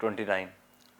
29।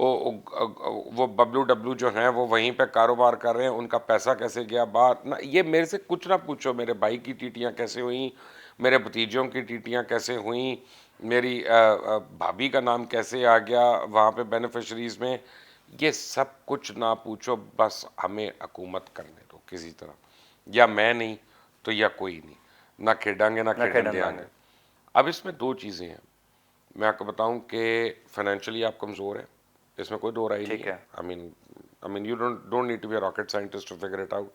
وہ ببلو ڈبلو جو ہیں وہ وہیں پہ کاروبار کر رہے ہیں, ان کا پیسہ کیسے گیا باہر نہ, یہ میرے سے کچھ نہ پوچھو. میرے بھائی کی ٹیٹیاں کیسے ہوئیں, میرے بھتیجوں کی ٹیٹیاں کیسے ہوئیں, میری بھابھی کا نام کیسے آ گیا وہاں پہ بینیفیشریز میں, یہ سب کچھ نہ پوچھو. بس ہمیں حکومت کرنے دو کسی طرح, یا میں نہیں تو یا کوئی نہیں, نہ کھیڈیں گے نہ کھیڈن دیں گے. اب اس میں دو چیزیں ہیں. میں آپ کو بتاؤں کہ فائنینشلی آپ کمزور ہیں, اس میں کوئی دو رائے نہیں ٹھیک ہے. ہے. I mean you don't need to be a rocket scientist to figure it out.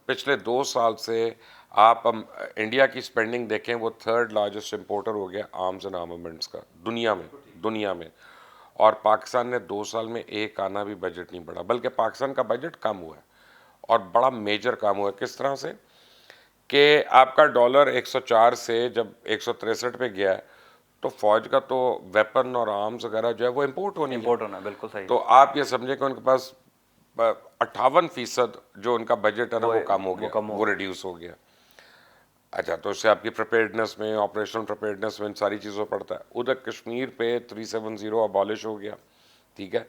پچھلے 2 سال سے آپ انڈیا کی اسپینڈنگ دیکھیں, وہ 3rd لارجسٹ امپورٹر ہو گیا آرمز اینڈ آرمامنٹس کا دنیا میں. اور پاکستان نے 2 سال میں ایک آنا بھی بجٹ نہیں بڑھا, بلکہ پاکستان کا بجٹ کم ہوا ہے, اور بڑا میجر کام ہوا ہے. کس طرح سے کہ آپ کا ڈالر 104 سے جب 163 پہ گیا ہے, تو فوج کا تو ویپن اور آرمز وغیرہ جو ہے وہ امپورٹ ہونی ہے. امپورٹ ہونا بالکل صحیح. تو آپ یہ سمجھیں کہ ان کے پاس 58% جو ان کا بجٹ ہے نا وہ کم ہو گیا, وہ ریڈیوس ہو گیا. اچھا, تو اس سے آپ کی پریپیئرڈنس میں, آپریشنل پریپیئرڈنس میں, ان ساری چیزوں پڑتا ہے. ادھر کشمیر پہ 370 ابالش ہو گیا, ٹھیک ہے,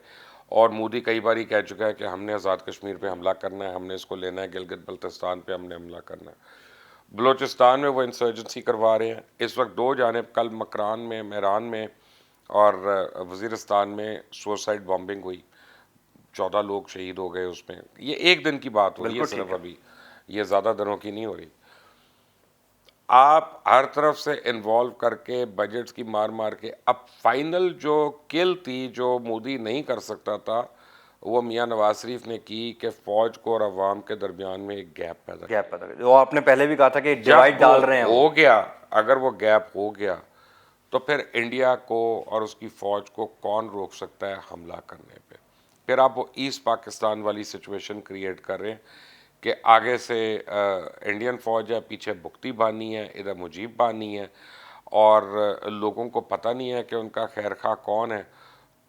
اور مودی کئی باری کہہ چکا ہے کہ ہم نے آزاد کشمیر پہ حملہ کرنا ہے, ہم نے اس کو لینا ہے, گلگت بلتستان پہ ہم نے حملہ کرنا ہے. بلوچستان میں وہ انسرجنسی کروا رہے ہیں اس وقت 2 جانب. کل مکران میں, میران میں اور وزیرستان میں سوسائڈ بامبنگ ہوئی, 14 لوگ شہید ہو گئے اس میں. یہ ایک دن کی بات ہو رہی ہے صرف, ابھی یہ زیادہ دنوں کی نہیں ہو رہی. آپ ہر طرف سے انوالو کر کے بجٹس کی مار کے, اب فائنل جو کل تھی جو مودی نہیں کر سکتا تھا, وہ میاں نواز شریف نے کی کہ فوج کو اور عوام کے درمیان میں ایک گیپ پیدا کیا. جو آپ نے پہلے بھی کہا تھا کہ ڈیوائڈ جب ڈال رہے ہیں وہ ہو گیا, اگر وہ گیپ ہو گیا, تو پھر انڈیا کو اور اس کی فوج کو کون روک سکتا ہے حملہ کرنے پہ. پھر آپ وہ ایسٹ پاکستان والی سچویشن کریٹ کر رہے ہیں کہ آگے سے انڈین فوج ہے, پیچھے بگٹی بانی ہے, ادھر مجیب بانی ہے, اور لوگوں کو پتہ نہیں ہے کہ ان کا خیر خواہ کون ہے.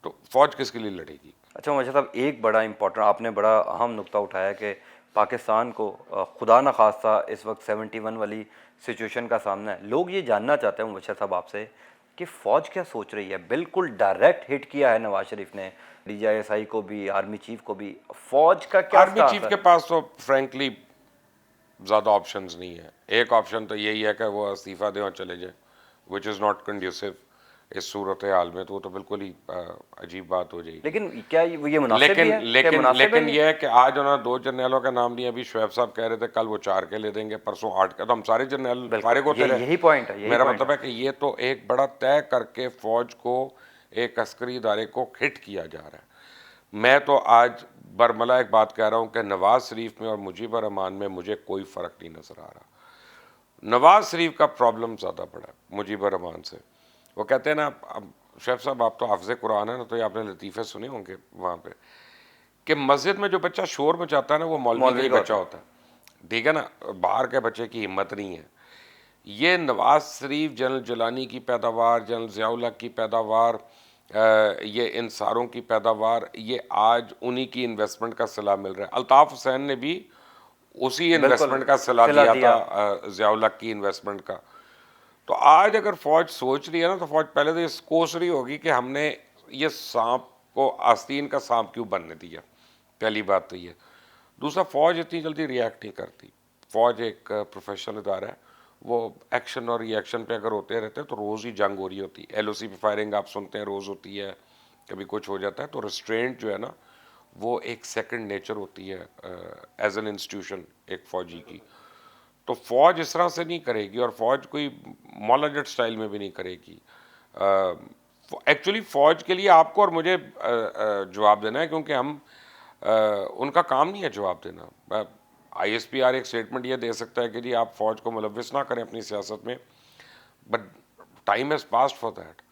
تو فوج کس کے لیے لڑے گی؟ اچھا مجھے صاحب ایک بڑا امپورٹنٹ آپ نے بڑا اہم نقطہ اٹھایا کہ پاکستان کو خدا نہ خواستہ اس وقت 71 والی سچویشن کا سامنا ہے. لوگ یہ جاننا چاہتے ہیں مبشر صاحب آپ سے کہ فوج کیا سوچ رہی ہے. بالکل ڈائریکٹ ہٹ کیا ہے نواز شریف نے DGI کو بھی, آرمی چیف کو بھی. فوج کا کیا آرمی سٹانس چیف ہے؟ کے پاس تو فرینکلی زیادہ آپشنز نہیں ہے. ایک آپشن تو یہی ہے کہ وہ استعفیٰ دیں اور چلے جائیں, وچ از ناٹ کنڈیوسو اس صورتحال میں. تو وہ تو بالکل ہی عجیب بات ہو جائے گی. لیکن کیا یہ مناسب بھی ہے کہ مناسب ہے لیکن یہ ہے کہ آج انہوں نے 2 جرنیلوں کا نام لیا. ابھی شعیب صاحب کہہ رہے تھے کل وہ 4 کے لے دیں گے, پرسوں 8 کا. تو ہم سارے جرنیل فارغ ہوتے رہے. یہی پوائنٹ ہے, میرا مطلب ہے کہ یہ تو ایک بڑا طے کر کے فوج کو, ایک عسکری ادارے کو ہٹ کیا جا رہا ہے. میں تو آج برملا ایک بات کہہ رہا ہوں کہ نواز شریف میں اور مجیب الرحمان میں مجھے کوئی فرق نہیں نظر آ رہا. نواز شریف کا پرابلم زیادہ بڑا ہے مجیب الرحمان سے. وہ کہتے ہیں نا, اب شیخ صاحب آپ تو حافظ قرآن ہے نا, تو یہ آپ نے لطیفے سنے ہوں گے وہاں پہ, کہ مسجد میں جو بچہ شور مچاتا ہے نا وہ مولوی کا ہی بچہ ہوتا ہے, ٹھیک ہے نا, باہر کے بچے کی ہمت نہیں ہے. یہ نواز شریف, جنرل جیلانی کی پیداوار, جنرل ضیاء الحق کی پیداوار, یہ ان ساروں کی پیداوار, یہ آج انہی کی انویسٹمنٹ کا صلہ مل رہا ہے. الطاف حسین نے بھی اسی انویسٹمنٹ کا صلہ دیا تھا, ضیاء الحق کی انویسٹمنٹ کا. تو آج اگر فوج سوچ رہی ہے نا, تو فوج پہلے تو یہ کوس رہی ہوگی کہ ہم نے یہ سانپ کو آستین کا سانپ کیوں بننے دیا. پہلی بات تو یہ. دوسرا, فوج اتنی جلدی ریئیکٹ نہیں کرتی. فوج ایک پروفیشنل ادارہ ہے, وہ ایکشن اور ری ایکشن پہ اگر ہوتے رہتے ہیں تو روز ہی جنگ ہو رہی ہوتی ہے. LOC پہ فائرنگ آپ سنتے ہیں روز ہوتی ہے, کبھی کچھ ہو جاتا ہے. تو ریسٹرینٹ جو ہے نا وہ ایک سیکنڈ نیچر ہوتی ہے ایز این انسٹیٹیوشن ایک فوجی کی. تو فوج اس طرح سے نہیں کرے گی, اور فوج کوئی مولا جٹ سٹائل میں بھی نہیں کرے گی. ایکچولی فوج کے لیے آپ کو اور مجھے جواب دینا ہے, کیونکہ ہم ان کا کام نہیں ہے جواب دینا. ISPR ایک سٹیٹمنٹ یہ دے سکتا ہے کہ جی آپ فوج کو ملوث نہ کریں اپنی سیاست میں, but time has passed for that.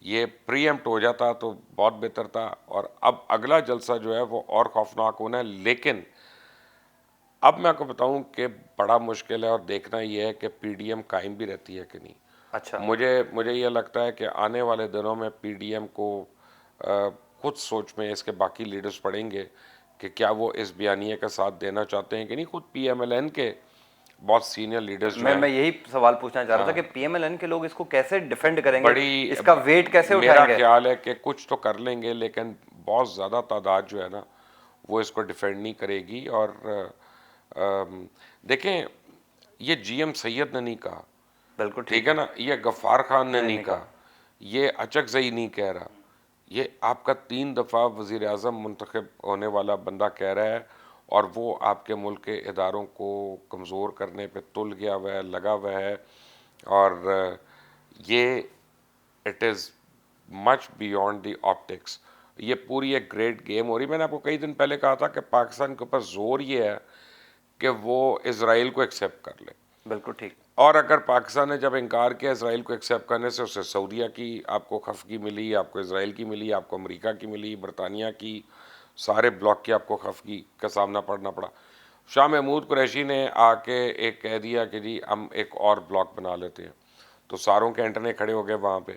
یہ پری ایمپٹ ہو جاتا تو بہت بہتر تھا. اور اب اگلا جلسہ جو ہے وہ اور خوفناک ہونا ہے. لیکن اب میں آپ کو بتاؤں کہ بڑا مشکل ہے, اور دیکھنا یہ ہے کہ PDM قائم بھی رہتی ہے کہ نہیں. اچھا مجھے یہ لگتا ہے کہ آنے والے دنوں میں PDM کو خود سوچ میں اس کے باقی لیڈرز پڑیں گے کہ کیا وہ اس بیانیے کا ساتھ دینا چاہتے ہیں کہ نہیں. خود PMLN کے بہت سینئر لیڈرز جو میں ہیں یہی سوال پوچھنا چاہ رہا تھا کہ پی ایم ایل این کے لوگ اس کو کیسے ڈیفینڈ کریں گے، بڑی اس کا ویٹ کیسے میرا اٹھائیں گے؟ خیال ہے کہ کچھ تو کر لیں گے لیکن بہت زیادہ تعداد جو ہے نا وہ اس کو ڈیفینڈ نہیں کرے گی. اور دیکھیں یہ جی ایم سید نے نہیں کہا, بالکل ٹھیک ہے نا, یہ غفار خان نے نہیں نہیں کہا, یہ اچک زئی نہیں کہہ رہا, یہ آپ کا 3 دفعہ وزیر اعظم منتخب ہونے والا بندہ کہہ رہا ہے, اور وہ آپ کے ملک کے اداروں کو کمزور کرنے پہ تل گیا ہوا ہے, لگا ہوا ہے. اور یہ it is much beyond the optics. یہ پوری ایک گریٹ گیم ہو رہی. میں نے آپ کو کئی دن پہلے کہا تھا کہ پاکستان کے اوپر زور یہ ہے کہ وہ اسرائیل کو ایکسیپٹ کر لے, بالکل ٹھیک. اور اگر پاکستان نے جب انکار کیا اسرائیل کو ایکسیپٹ کرنے سے, اسے سعودیہ کی آپ کو خفگی ملی, آپ کو اسرائیل کی ملی, آپ کو امریکہ کی ملی, برطانیہ کی, سارے بلاک کی آپ کو خفگی کا سامنا پڑنا پڑا. شاہ محمود قریشی نے آ کے ایک کہہ دیا کہ جی ہم ایک اور بلاک بنا لیتے ہیں, تو ساروں کے انٹرنے کھڑے ہو گئے وہاں پہ.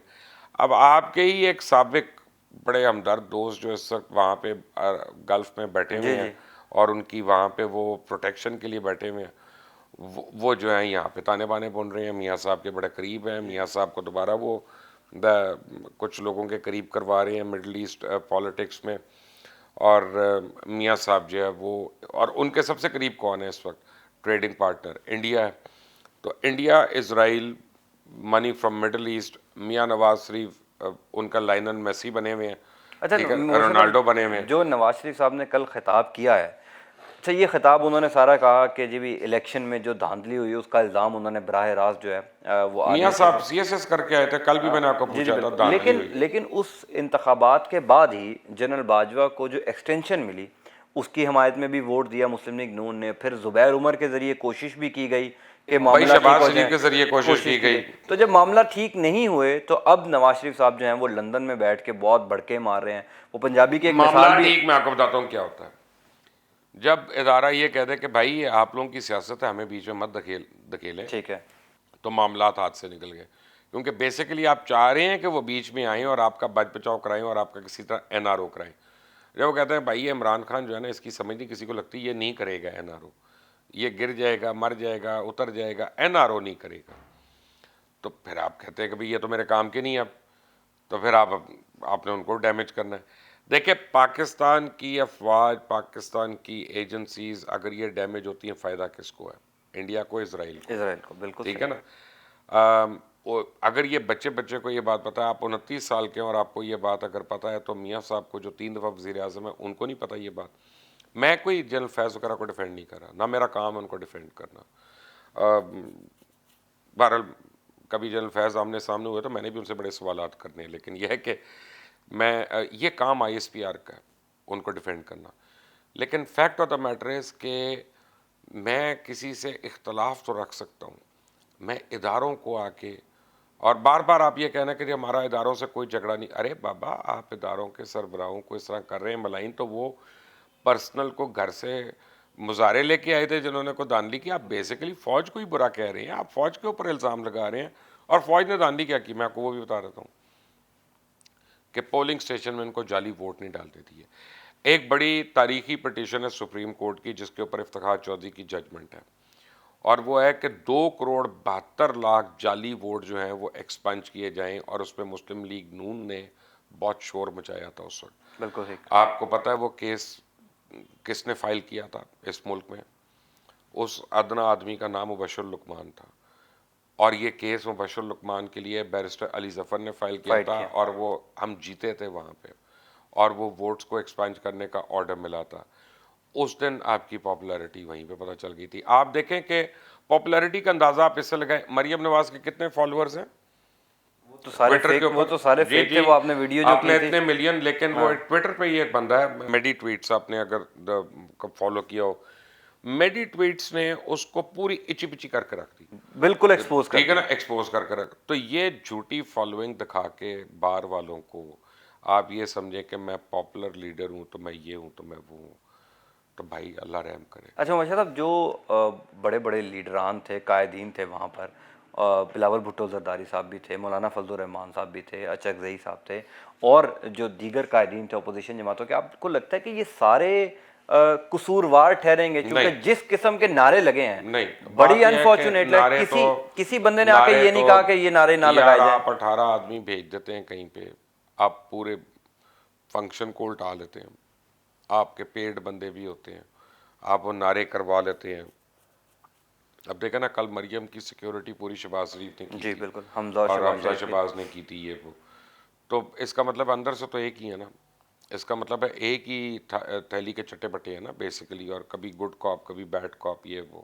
اب آپ کے ہی ایک سابق بڑے ہمدرد دوست جو اس وقت وہاں پہ گلف میں بیٹھے ہوئے ہیں, اور ان کی وہاں پہ وہ پروٹیکشن کے لیے بیٹھے ہوئے ہیں, وہ جو ہیں یہاں پہ تانے بانے بن رہے ہیں. میاں صاحب کے بڑے قریب ہیں, میاں صاحب کو دوبارہ وہ کچھ لوگوں کے قریب کروا رہے ہیں مڈل ایسٹ پالیٹکس میں. اور میاں صاحب جو ہے وہ, اور ان کے سب سے قریب کون ہے اس وقت ٹریڈنگ پارٹنر انڈیا ہے. تو India, Israel, money from Middle East, Mian Nawaz شریف ان کا لائنل میسی بنے ہوئے ہیں, اچھا ٹھیک ہے, رونالڈو بنے ہوئے ہیں. جو نواز شریف صاحب نے کل خطاب کیا ہے, اچھا یہ خطاب انہوں نے سارا کہا کہ جی بھی الیکشن میں جو دھاندلی ہوئی اس کا الزام انہوں نے براہ راست جو ہے وہ میاں صاحب سی ایس ایس کر کے آئے تھے, کل بھی میں نے آپ کو جی پوچھا تھا بالکل, دھاندلی ہوئی. لیکن اس انتخابات کے بعد ہی جنرل باجوہ کو جو ایکسٹینشن ملی اس کی حمایت میں بھی ووٹ دیا مسلم لیگ نون نے. پھر زبیر عمر کے ذریعے کوشش بھی کی گئی کہ بھائی معاملہ ٹھیک شہباز ہو شریف جائے, کے ذریعے کوشش کی گئی. تو جب معاملہ ٹھیک نہیں ہوئے تو اب نواز شریف صاحب جو ہیں وہ لندن میں بیٹھ کے بہت بھڑکے مار رہے ہیں. وہ پنجابی کی ایک مثال معاملہ بھی, ٹھیک میں آپ کو بتاتا ہوں کیا ہوتا ہے. جب ادارہ یہ کہہ دے کہ بھائی یہ آپ لوگوں کی سیاست ہے, ہمیں بیچ میں مت دھکیلیں, ٹھیک ہے, تو معاملات ہاتھ سے نکل گئے. کیونکہ بیسیکلی آپ چاہ رہے ہیں کہ وہ بیچ میں آئیں اور آپ کا بچ بچاؤ کرائیں اور آپ کا کسی طرح این آر او کرائیں. جب وہ کہتے ہیں بھائی یہ عمران خان جو ہے نا, اس کی سمجھ نہیں کسی کو لگتی, یہ نہیں کرے گا این آر او, یہ گر جائے گا, مر جائے گا, اتر جائے گا, این آر او نہیں کرے گا. تو پھر آپ کہتے ہیں کہ بھئی یہ تو میرے کام کے نہیں. اب تو پھر آپ نے ان کو ڈیمیج کرنا ہے. دیکھیں پاکستان کی افواج, پاکستان کی ایجنسیز اگر یہ ڈیمیج ہوتی ہیں, فائدہ کس کو ہے؟ انڈیا کو, اسرائیل کو, اسرائیل کو, بالکل ٹھیک صحیح. ہے نا. اگر یہ بچے کو یہ بات پتہ ہے, آپ 29 سال کے ہیں اور آپ کو یہ بات اگر پتہ ہے, تو میاں صاحب کو جو 3 دفعہ وزیر اعظم ہے ان کو نہیں پتہ یہ بات. میں کوئی جنرل فیض وغیرہ کو ڈیفینڈ نہیں کر رہا, نہ میرا کام ہے ان کو ڈیفینڈ کرنا. بہرحال کبھی جنرل فیض آمنے سامنے ہوئے تو میں نے بھی ان سے بڑے سوالات کرنے ہیں, لیکن یہ ہے کہ میں یہ کام آئی ایس پی آر کا ہے ان کو ڈیفینڈ کرنا. لیکن fact of the matter is کہ میں کسی سے اختلاف تو رکھ سکتا ہوں, میں اداروں کو آ کے, اور بار بار آپ یہ کہنا کہ ہمارا اداروں سے کوئی جھگڑا نہیں. ارے بابا, آپ اداروں کے سربراہوں کو اس طرح کر رہے ہیں ملائن, تو وہ پرسنل کو گھر سے مظاہرے لے کے آئے تھے جنہوں نے کو دھاندلی کی. آپ بیسیکلی فوج کو ہی برا کہہ رہے ہیں, آپ فوج کے اوپر الزام لگا رہے ہیں. اور فوج نے دھاندلی کیا کی, میں آپ کو وہ بھی بتا رہتا ہوں کہ پولنگ سٹیشن میں ان کو جعلی ووٹ نہیں ڈالتے دیے. ایک بڑی تاریخی پٹیشن ہے سپریم کورٹ کی جس کے اوپر افتخار چودھری کی ججمنٹ ہے, اور وہ ہے کہ 2,72,00,000 جعلی ووٹ جو ہیں وہ ایکسپنج کیے جائیں, اور اس پہ مسلم لیگ نون نے بہت شور مچایا تھا اس وقت. بالکل ٹھیک. آپ کو پتہ ہے وہ کیس کس نے فائل کیا تھا اس ملک میں؟ اس ادنا آدمی کا نام مبشر لقمان تھا, اور یہ کیس مبشر لقمان کے لیے بیرسٹر علی ظفر نے فائل کیا تھا, اور وہ ہم جیتے تھے وہاں پہ, اور وہ ووٹس کو ایکسپنج کرنے کا آرڈر ملا تھا. اس دن آپ کی پاپولیرٹی وہیں پہ پتہ چل گئی تھی. آپ دیکھیں کہ پاپولیرٹی کا اندازہ آپ اس سے لگائیں, مریم نواز کے کتنے فالوورز ہیں وہ تو سارے ٹویٹر کے فیک, وہ اوپر؟ تو سارے جی فیک تھے. جی, وہ آپ نے ویڈیو جو آپ کی نے تھی, اتنے ملین, لیکن وہ ٹویٹر پہ یہ ایک بندہ ہے میڈی ٹویٹس, آپ نے اگر فالو کیا ہو, میڈی ٹویٹس نے اس کو پوری اچی پچی کر کے رکھ دی, بالکل ایکسپوز کر ٹھیک ہے نا, دیا. ایکسپوز کر کے رکھ. تو یہ جھوٹی فالوئنگ دکھا کے بار والوں کو آپ یہ سمجھیں کہ میں پاپولر لیڈر ہوں, تو میں یہ ہوں, تو میں وہ ہوں, تو بھائی اللہ رحم کرے. اچھا مبشر صاحب, جو بڑے بڑے لیڈران تھے, قائدین تھے وہاں پر, بلاول بھٹو زرداری صاحب بھی تھے, مولانا فضل الرحمان صاحب بھی تھے, اچک زئی صاحب تھے, اور جو دیگر قائدین تھے اپوزیشن جماعتوں کے, آپ کو لگتا ہے کہ یہ سارے قصوروار ٹھہریں گے؟ چونکہ نہیں، جس قسم کے نعرے لگے ہیں نہیں، بڑی بات یہ ہے کہ انفارچونیٹ ہے، نعرے کسی بندے نے آ کے یہ نہیں کہا کہ یہ نعرے نہ یار لگائے جائیں. آپ 18 آدمی بھیج دیتے ہیں کہیں پہ، آپ پورے فنکشن کو الٹا لیتے ہیں، آپ کے پیڈ بندے بھی ہوتے ہیں، آپ وہ نعرے کروا لیتے ہیں. اب دیکھا نا کل مریم کی سیکیورٹی پوری شہباز شریف نے کی جی تھی، بالکل، حمزہ اور شہباز حمزہ شریف کی. شہباز نے کی تھی یہ وہ. تو اس کا مطلب اندر سے تو ایک ہی ہے نا، اس کا مطلب ہے ایک ہی تھیلی کے چٹے بٹے ہیں نا بیسیکلی، اور کبھی گڈ کاپ کبھی بیڈ کاپ یہ وہ.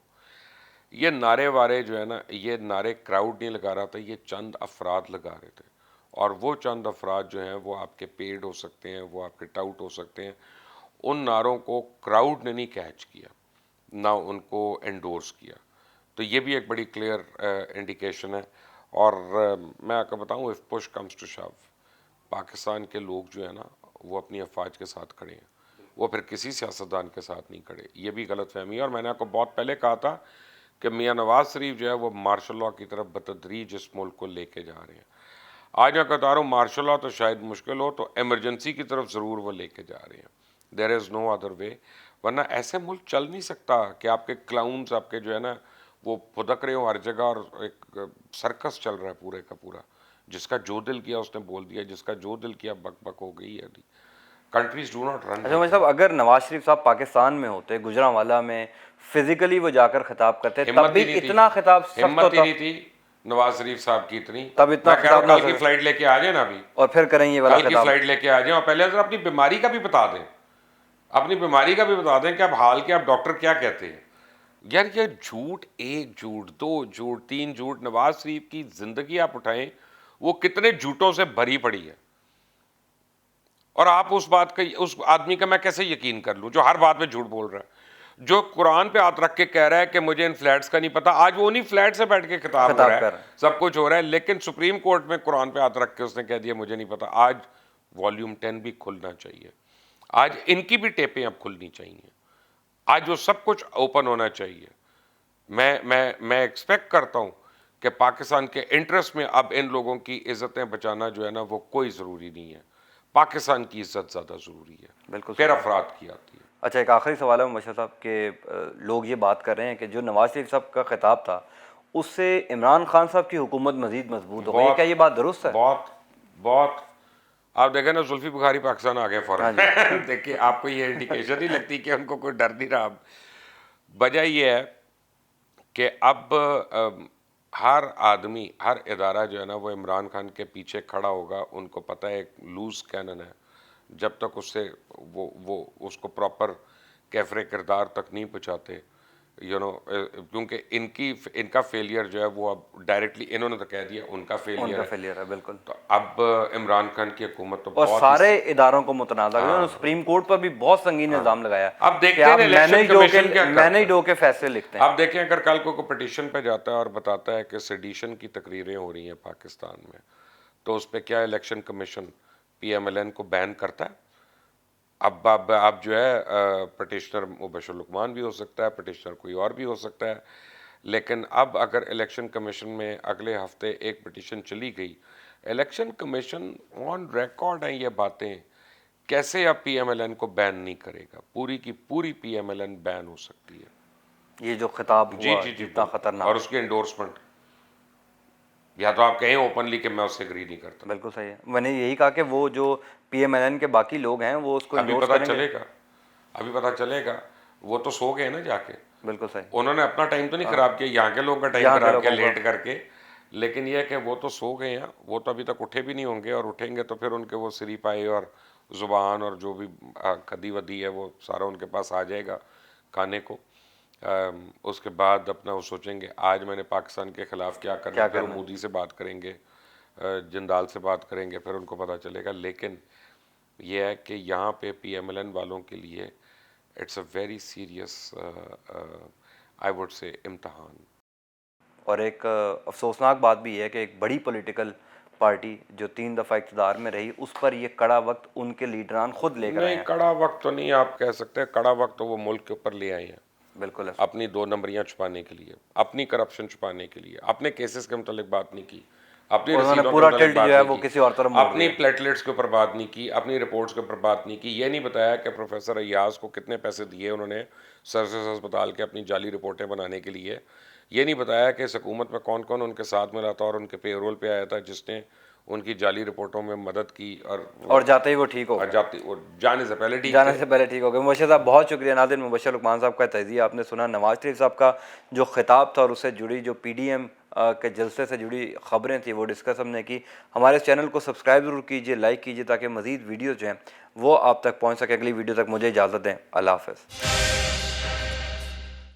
یہ نعرے وارے جو ہے نا، یہ نعرے کراؤڈ نہیں لگا رہا تھا، یہ چند افراد لگا رہے تھے، اور وہ چند افراد جو ہیں وہ آپ کے پیڈ ہو سکتے ہیں، وہ آپ کے ٹاؤٹ ہو سکتے ہیں. ان نعروں کو کراؤڈ نے نہیں کیچ کیا، نہ ان کو انڈورس کیا. تو یہ بھی ایک بڑی کلیئر انڈیکیشن ہے. اور میں آپ کو بتاؤں، if push comes to show, Pakistan کے لوگ جو ہے نا وہ اپنی افواج کے ساتھ کھڑے ہیں، وہ پھر کسی سیاستدان کے ساتھ نہیں کھڑے. یہ بھی غلط فہمی ہے، اور میں نے آپ کو بہت پہلے کہا تھا کہ میاں نواز شریف جو ہے وہ مارشل لاء کی طرف بتدریج اس ملک کو لے کے جا رہے ہیں. آج میں بتا رہا ہوں مارشل لاء تو شاید مشکل ہو، تو ایمرجنسی کی طرف ضرور وہ لے کے جا رہے ہیں. دیر از نو ادر وے. ورنہ ایسے ملک چل نہیں سکتا کہ آپ کے کلاؤنز آپ کے جو ہے نا وہ پھدک رہے ہوں ہر جگہ، اور ایک سرکس چل رہا ہے پورے کا پورا. جس کا جو دل کیا اس نے بول دیا، جس کا جو دل کیا بک بک ہو گئی ہے. Countries do not run. اچھا مجھے صاحب، اگر نواز شریف صاحب پاکستان میں ہوتے، گجرانوالہ میں فزیکلی وہ جا کر خطاب کرتے، تب بھی اتنا خطاب سخت ہمت ہی ہوتا؟ نہیں تھی نواز شریف صاحب کی اتنی. تب اتنا میں کہہ رہا خطاب ہوں نہ ہو کل کی سکے فلائٹ لے کے آ جائیں نا ابھی، اور پھر کریں یہ والا کل کی خطاب. فلائٹ لے کے آ جائیں، اور پہلے اگر اپنی بیماری کا بھی بتا دیں، اپنی بیماری کا بھی بتا دیں کہ اب حال کے اب ڈاکٹر کیا کہتے ہیں. یار یہ جھوٹ، ایک جھوٹ، دو جھوٹ، تین جھوٹ، نواز شریف کی زندگی آپ اٹھائیں وہ کتنے جھوٹوں سے بھری پڑی ہے. اور آپ اس بات کا، اس آدمی کا میں کیسے یقین کر لوں جو ہر بات میں جھوٹ بول رہا ہے، جو قرآن پہ ہاتھ رکھ کے کہہ رہا ہے کہ مجھے ان فلیٹس کا نہیں پتا. آج وہ انہیں فلیٹ سے بیٹھ کے خطاب ہو رہا کر ہے، سب کچھ ہو رہا ہے، لیکن سپریم کورٹ میں قرآن پہ ہاتھ رکھ کے اس نے کہہ دیا مجھے نہیں پتا. آج والیوم 10 بھی کھلنا چاہیے، آج ان کی بھی ٹیپیں اب کھلنی چاہیے، آج وہ سب کچھ اوپن ہونا چاہیے. میں ایکسپیکٹ کرتا ہوں کہ پاکستان کے انٹرسٹ میں اب ان لوگوں کی عزتیں بچانا جو ہے نا وہ کوئی ضروری نہیں ہے. پاکستان کی عزت زیادہ ضروری ہے، بالکل پھر صحیح. افراد کی آتی ہے. اچھا ایک آخری سوال ہے مبشر صاحب، کہ لوگ یہ بات کر رہے ہیں کہ جو نواز شریف صاحب کا خطاب تھا اس سے عمران خان صاحب کی حکومت مزید مضبوط ہو گئی، کیا یہ بات درست ہے؟ بہت بہت. آپ دیکھیں نا زلفی بخاری پاکستان آ گئے ہاں فوراً. جی. دیکھیے آپ کو یہ انڈیکیشن نہیں لگتی کہ ان کو کوئی ڈر نہیں رہا. وجہ یہ ہے کہ اب ہر آدمی، ہر ادارہ جو ہے نا وہ عمران خان کے پیچھے کھڑا ہوگا. ان کو پتہ ہے ایک لوز کینن ہے، جب تک اس سے وہ اس کو پراپر کیفر کردار تک نہیں پہنچاتے، کیونکہ ان کا فیلئر جو ہے وہ اب ڈائریکٹلی انہوں نے تو کہہ دیا ان کا ان فیلئر کا ہے. فیلئر ہے بالکل. تو اب عمران خان کی حکومت تو اور بہت سارے اداروں کو متنازع کیا، انہوں نے سپریم کورٹ پر بھی بہت سنگین الزام لگایا اب کہ دیکھتے آپ ہیں الیکشن کمیشن کیا کرتا مینج ہے. ڈو کے فیصلے لکھتے ہیں. اب دیکھیں اگر کل کو پٹیشن پہ جاتا ہے اور بتاتا ہے کہ سیڈیشن کی تقریریں ہو رہی ہیں پاکستان میں، تو اس پہ کیا الیکشن کمیشن پی ایم ایل این کو بین کرتا ہے؟ اب جو ہے پٹیشنر مبشر لقمان بھی ہو سکتا ہے، پٹیشنر کوئی اور بھی ہو سکتا ہے. لیکن اب اگر الیکشن کمیشن میں اگلے ہفتے ایک پٹیشن چلی گئی، الیکشن کمیشن آن ریکارڈ ہیں یہ باتیں، کیسے اب پی ایم ایل این کو بین نہیں کرے گا؟ پوری کی پوری پی ایم ایل این بین ہو سکتی ہے. یہ جو خطاب جی ہوا جی جی جتنا بالکل. خطرناک. اور اس کی انڈورسمنٹ، یا تو آپ کہیں اوپنلی کہ میں اس سے اگری نہیں کرتا. بالکل صحیح ہے. میں نے یہی کہا کہ وہ جو پی ایم ایل این کے باقی لوگ ہیں وہ اس کو ابھی انڈورس پتہ کریں گے. چلے گا، ابھی پتہ چلے گا. وہ تو سو گئے نا جا کے، بالکل صحیح. انہوں نے اپنا ٹائم تو نہیں خراب کیا، یہاں کے لوگوں کا ٹائم یہاں کے خراب کیا لوگوں کا. لیٹ کر کے. لیکن یہ ہے کہ وہ تو سو گئے ہیں، وہ تو ابھی تک اٹھے بھی نہیں ہوں گے، اور اٹھیں گے تو پھر ان کے وہ سری پائے اور زبان اور جو بھی کھدی ودی ہے وہ سارا ان کے پاس آ جائے گا کھانے کو. اس کے بعد اپنا وہ سوچیں گے آج میں نے پاکستان کے خلاف کیا کرنا ہے. پھر وہ مودی سے بات کریں گے، جندال سے بات کریں گے، پھر ان کو پتہ چلے گا. لیکن یہ ہے کہ یہاں پہ پی ایم ایل این والوں کے لیے it's a very serious I would say امتحان. اور ایک افسوسناک بات بھی ہے کہ ایک بڑی پولیٹیکل پارٹی جو 3 دفعہ اقتدار میں رہی، اس پر یہ کڑا وقت ان کے لیڈران خود لے کر آئے نہیں، ہیں. کڑا وقت تو نہیں آپ کہہ سکتے، کڑا وقت تو وہ ملک کے اوپر لے آئے ہیں بالکل ہے. اپنی 2 نمبریاں چھپانے کے لیے، اپنی کرپشن چھپانے کے لیے. اپنے کیسز کے متعلق بات نہیں کی، اپنی انہوں نے رسیدوں پورا کے متعلق ٹلٹ بات جو ہے نہیں وہ کی، کسی اور طرف موڑ اپنی دیا۔ پلیٹلیٹس کے اوپر بات نہیں کی، اپنی رپورٹس کے اوپر بات نہیں کی، یہ نہیں بتایا کہ پروفیسر ایاز کو کتنے پیسے دیے انہوں نے سرسز ہسپتال کے اپنی جعلی رپورٹیں بنانے کے لیے، یہ نہیں بتایا کہ اس حکومت میں کون کون ان کے ساتھ ملا تھا اور ان کے پے رول پہ آیا تھا جس نے ان کی جعلی رپورٹوں میں مدد کی اور جاتے ہی وہ ٹھیک ہو گئے، جاتی وہ جانے سے پہلے ٹھیک جانے تھے۔ سے پہلے ٹھیک ہو گئے۔ مبشر صاحب بہت شکریہ۔ ناظرین، مبشر لقمان صاحب کا تجزیہ آپ نے سنا، نواز شریف صاحب کا جو خطاب تھا اور اس سے جڑی جو پی ڈی ایم کے جلسے سے جڑی خبریں تھیں وہ ڈسکس ہم نے کی۔ ہمارے اس چینل کو سبسکرائب ضرور کیجیے، لائک کیجیے تاکہ مزید ویڈیوز جو ہیں وہ آپ تک پہنچ سکیں۔ اگلی ویڈیو تک مجھے اجازت دیں، اللہ حافظ۔